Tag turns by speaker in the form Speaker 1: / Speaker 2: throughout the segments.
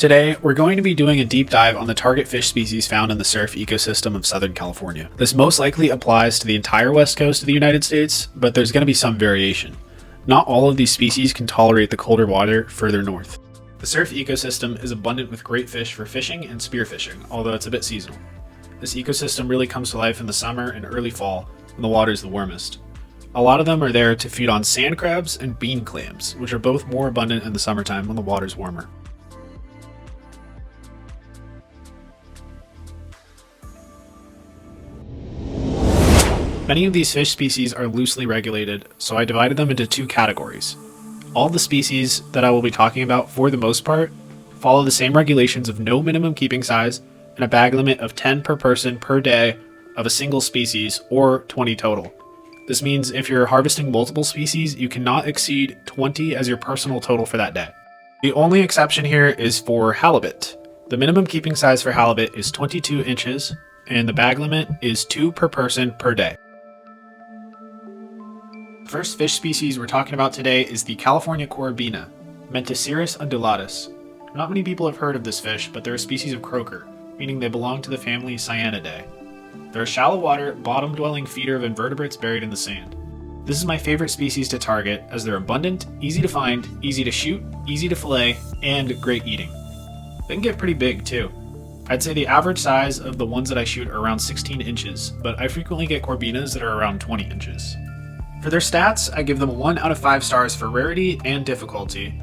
Speaker 1: Today, we're going to be doing a deep dive on the target fish species found in the surf ecosystem of Southern California. This most likely applies to the entire west coast of the United States, but there's going to be some variation. Not all of these species can tolerate the colder water further north. The surf ecosystem is abundant with great fish for fishing and spearfishing, although it's a bit seasonal. This ecosystem really comes to life in the summer and early fall when the water is the warmest. A lot of them are there to feed on sand crabs and bean clams, which are both more abundant in the summertime when the water's warmer. Many of these fish species are loosely regulated, so I divided them into two categories. All the species that I will be talking about, for the most part, follow the same regulations of no minimum keeping size and a bag limit of 10 per person per day of a single species, or 20 total. This means if you're harvesting multiple species, you cannot exceed 20 as your personal total for that day. The only exception here is for halibut. The minimum keeping size for halibut is 22 inches, and the bag limit is 2 per person per day. The first fish species we're talking about today is the California corbina, Mentesiris undulatus. Not many people have heard of this fish, but they're a species of croaker, meaning they belong to the family Cyanidae. They're a shallow water, bottom-dwelling feeder of invertebrates buried in the sand. This is my favorite species to target as they're abundant, easy to find, easy to shoot, easy to fillet, and great eating. They can get pretty big too. I'd say the average size of the ones that I shoot are around 16 inches, but I frequently get corbinas that are around 20 inches. For their stats, I give them 1 out of 5 stars for rarity and difficulty,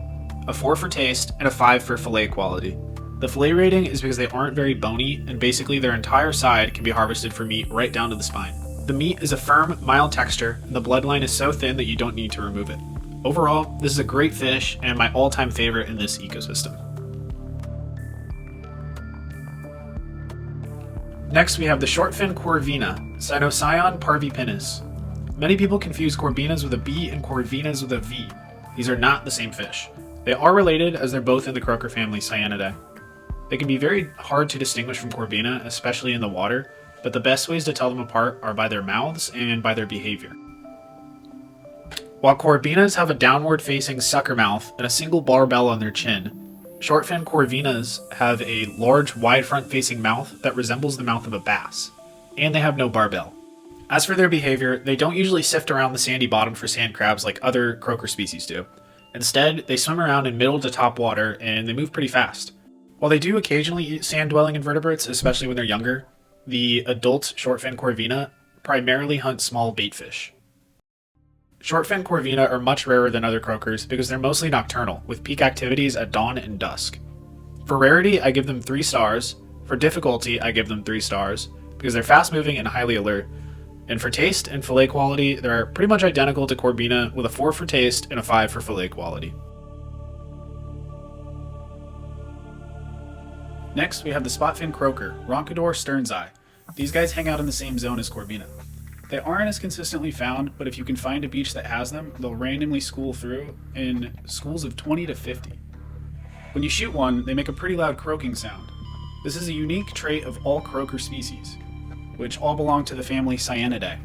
Speaker 1: a 4 for taste, and a 5 for fillet quality. The fillet rating is because they aren't very bony, and basically their entire side can be harvested for meat right down to the spine. The meat is a firm, mild texture, and the bloodline is so thin that you don't need to remove it. Overall, this is a great fish and my all-time favorite in this ecosystem. Next, we have the shortfin corvina, Cynoscion parvipinnis. Many people confuse corbinas with a B and corvinas with a V. These are not the same fish. They are related as they're both in the croaker family Cyanidae. They can be very hard to distinguish from corvina, especially in the water, but the best ways to tell them apart are by their mouths and by their behavior. While corbinas have a downward-facing sucker mouth and a single barbell on their chin, shortfin corvinas have a large, wide front-facing mouth that resembles the mouth of a bass, and they have no barbell. As for their behavior, they don't usually sift around the sandy bottom for sand crabs like other croaker species do. Instead, they swim around in middle to top water and they move pretty fast. While they do occasionally eat sand-dwelling invertebrates, especially when they're younger, the adult shortfin corvina primarily hunt small baitfish. Shortfin corvina are much rarer than other croakers because they're mostly nocturnal, with peak activities at dawn and dusk. For rarity, I give them 3 stars. For difficulty, I give them 3 stars because they're fast-moving and highly alert. And for taste and fillet quality, they're pretty much identical to corvina with a 4 for taste and a 5 for fillet quality. Next, we have the spotfin croaker, Roncador sternsii. These guys hang out in the same zone as corvina. They aren't as consistently found, but if you can find a beach that has them, they'll randomly school through in schools of 20 to 50. When you shoot one, they make a pretty loud croaking sound. This is a unique trait of all croaker species, which all belong to the family Cyanidae.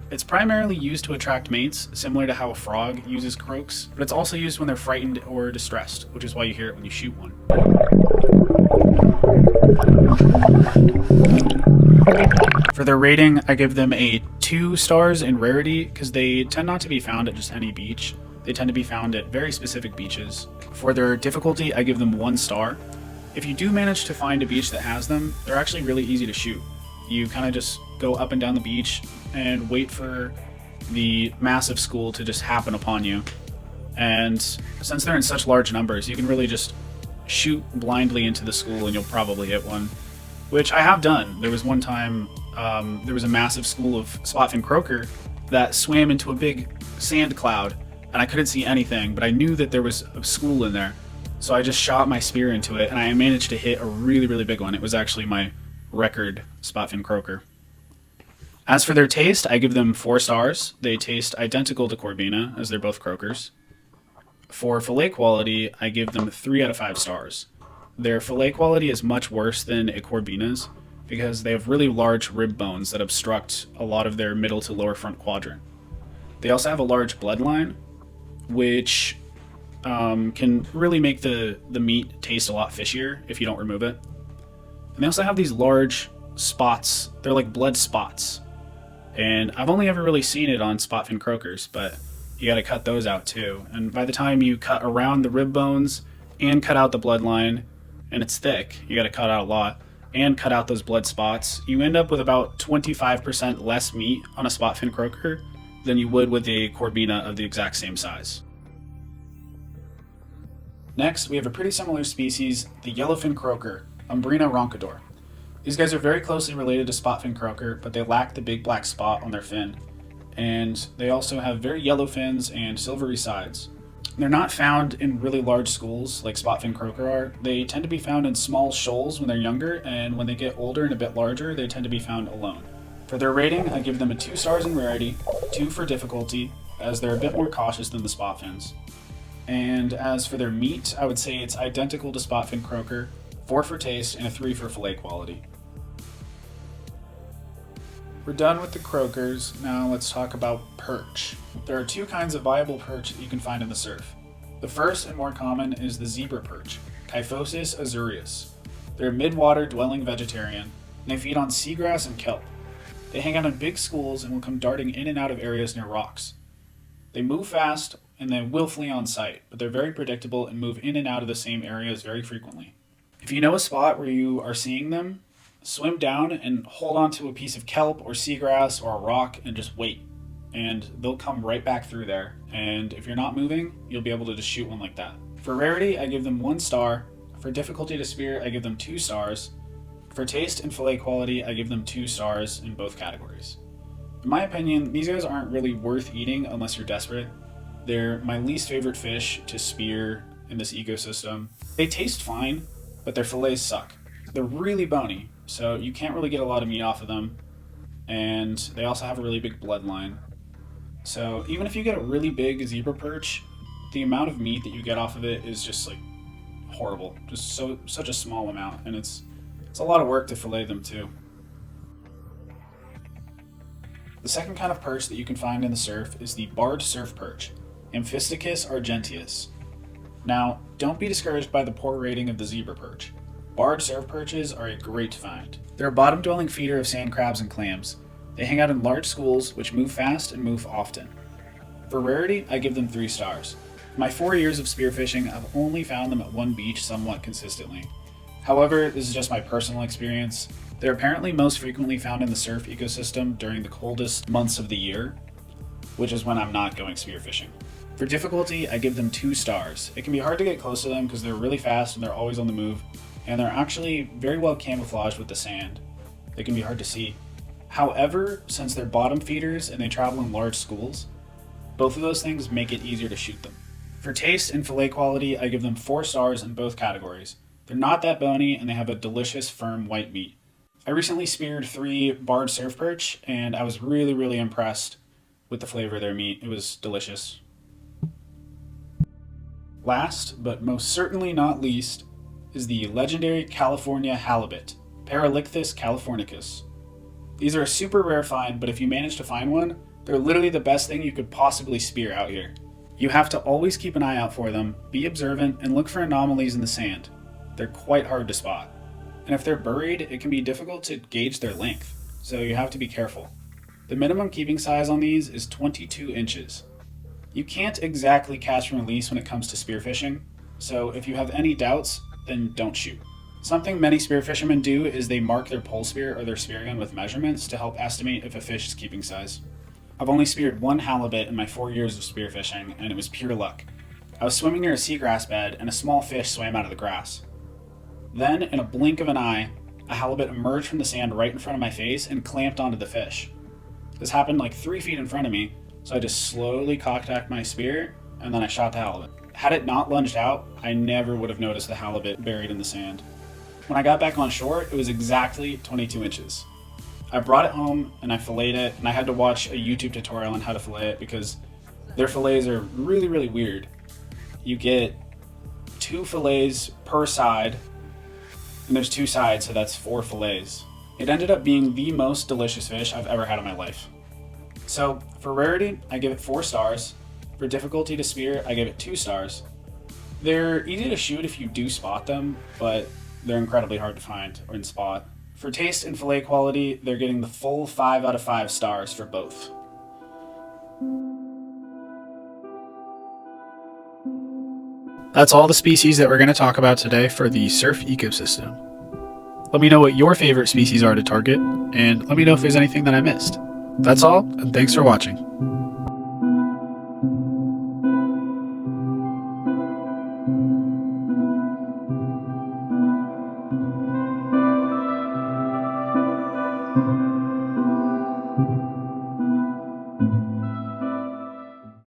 Speaker 1: It's primarily used to attract mates, similar to how a frog uses croaks, but it's also used when they're frightened or distressed, which is why you hear it when you shoot one. For their rating, I give them a 2 stars in rarity because they tend not to be found at just any beach. They tend to be found at very specific beaches. For their difficulty, I give them 1 star. If you do manage to find a beach that has them, they're actually really easy to shoot. You kind of just go up and down the beach and wait for the massive school to just happen upon you. And since they're in such large numbers, you can really just shoot blindly into the school and you'll probably hit one, which I have done. There was one time, there was a massive school of spotfin croaker that swam into a big sand cloud and I couldn't see anything, but I knew that there was a school in there. So I just shot my spear into it and I managed to hit a really, really big one. It was actually my record spotfin croaker. As for their taste, I give them 4 stars. They taste identical to corvina, as they're both croakers. For fillet quality, I give them 3 out of 5 stars. Their fillet quality is much worse than a corvina's because they have really large rib bones that obstruct a lot of their middle to lower front quadrant. They also have a large bloodline, which can really make the meat taste a lot fishier if you don't remove it. And they also have these large spots. They're like blood spots. And I've only ever really seen it on spotfin croakers, but you got to cut those out too. And by the time you cut around the rib bones and cut out the bloodline, and it's thick, you got to cut out a lot, and cut out those blood spots, you end up with about 25% less meat on a spotfin croaker than you would with a corbina of the exact same size. Next, we have a pretty similar species, the yellowfin croaker, Umbrina roncador. These guys are very closely related to spotfin croaker, but they lack the big black spot on their fin. And they also have very yellow fins and silvery sides. They're not found in really large schools like spotfin croaker are. They tend to be found in small shoals when they're younger, and when they get older and a bit larger, they tend to be found alone. For their rating, I give them a 2 stars in rarity, 2 for difficulty, as they're a bit more cautious than the spotfins. And as for their meat, I would say it's identical to spotfin croaker, 4 for taste, and a 3 for fillet quality. We're done with the croakers, now let's talk about perch. There are 2 kinds of viable perch that you can find in the surf. The first and more common is the zebra perch, Kyphosis azureus. They're a mid-water dwelling vegetarian, and they feed on seagrass and kelp. They hang out in big schools and will come darting in and out of areas near rocks. They move fast and they will flee on sight, but they're very predictable and move in and out of the same areas very frequently. If you know a spot where you are seeing them, swim down and hold onto a piece of kelp or seagrass or a rock and just wait. And they'll come right back through there. And if you're not moving, you'll be able to just shoot one like that. For rarity, I give them 1 star. For difficulty to spear, I give them 2 stars. For taste and fillet quality, I give them 2 stars in both categories. In my opinion, these guys aren't really worth eating unless you're desperate. They're my least favorite fish to spear in this ecosystem. They taste fine, but their fillets suck. They're really bony, so you can't really get a lot of meat off of them, and they also have a really big bloodline. So even if you get a really big zebra perch, the amount of meat that you get off of it is just like horrible. Just such a small amount, and it's a lot of work to fillet them too. The second kind of perch that you can find in the surf is the barred surf perch, Amphisticus argenteus. Now, don't be discouraged by the poor rating of the zebra perch. Barred surf perches are a great find. They're a bottom-dwelling feeder of sand crabs and clams. They hang out in large schools, which move fast and move often. For rarity, I give them 3 stars. In my 4 years of spearfishing, I've only found them at 1 beach somewhat consistently. However, this is just my personal experience. They're apparently most frequently found in the surf ecosystem during the coldest months of the year, which is when I'm not going spearfishing. For difficulty, I give them 2 stars. It can be hard to get close to them because they're really fast and they're always on the move, and they're actually very well camouflaged with the sand. They can be hard to see. However, since they're bottom feeders and they travel in large schools, both of those things make it easier to shoot them. For taste and fillet quality, I give them 4 stars in both categories. They're not that bony and they have a delicious firm white meat. I recently speared 3 barred surf perch and I was really impressed with the flavor of their meat. It was delicious. Last, but most certainly not least, is the legendary California halibut, Paralichthus californicus. These are a super rare find, but if you manage to find one, they're literally the best thing you could possibly spear out here. You have to always keep an eye out for them, be observant, and look for anomalies in the sand. They're quite hard to spot. And if they're buried, it can be difficult to gauge their length, so you have to be careful. The minimum keeping size on these is 22 inches. You can't exactly catch and release when it comes to spearfishing, so if you have any doubts, then don't shoot. Something many spearfishermen do is they mark their pole spear or their spear gun with measurements to help estimate if a fish is keeping size. I've only speared 1 halibut in my 4 years of spearfishing, and it was pure luck. I was swimming near a seagrass bed, and a small fish swam out of the grass. Then, in a blink of an eye, a halibut emerged from the sand right in front of my face and clamped onto the fish. This happened like 3 feet in front of me, so I just slowly cocked my spear, and then I shot the halibut. Had it not lunged out, I never would have noticed the halibut buried in the sand. When I got back on shore, it was exactly 22 inches. I brought it home and I filleted it, and I had to watch a YouTube tutorial on how to fillet it because their fillets are really weird. You get 2 fillets per side, and there's 2 sides, so that's 4 fillets. It ended up being the most delicious fish I've ever had in my life. So for rarity, I give it 4 stars. For difficulty to spear, I give it 2 stars. They're easy to shoot if you do spot them, but they're incredibly hard to find or spot. For taste and fillet quality, they're getting the full 5 out of 5 stars for both. That's all the species that we're going to talk about today for the surf ecosystem. Let me know what your favorite species are to target, and let me know if there's anything that I missed. That's all, and thanks for watching.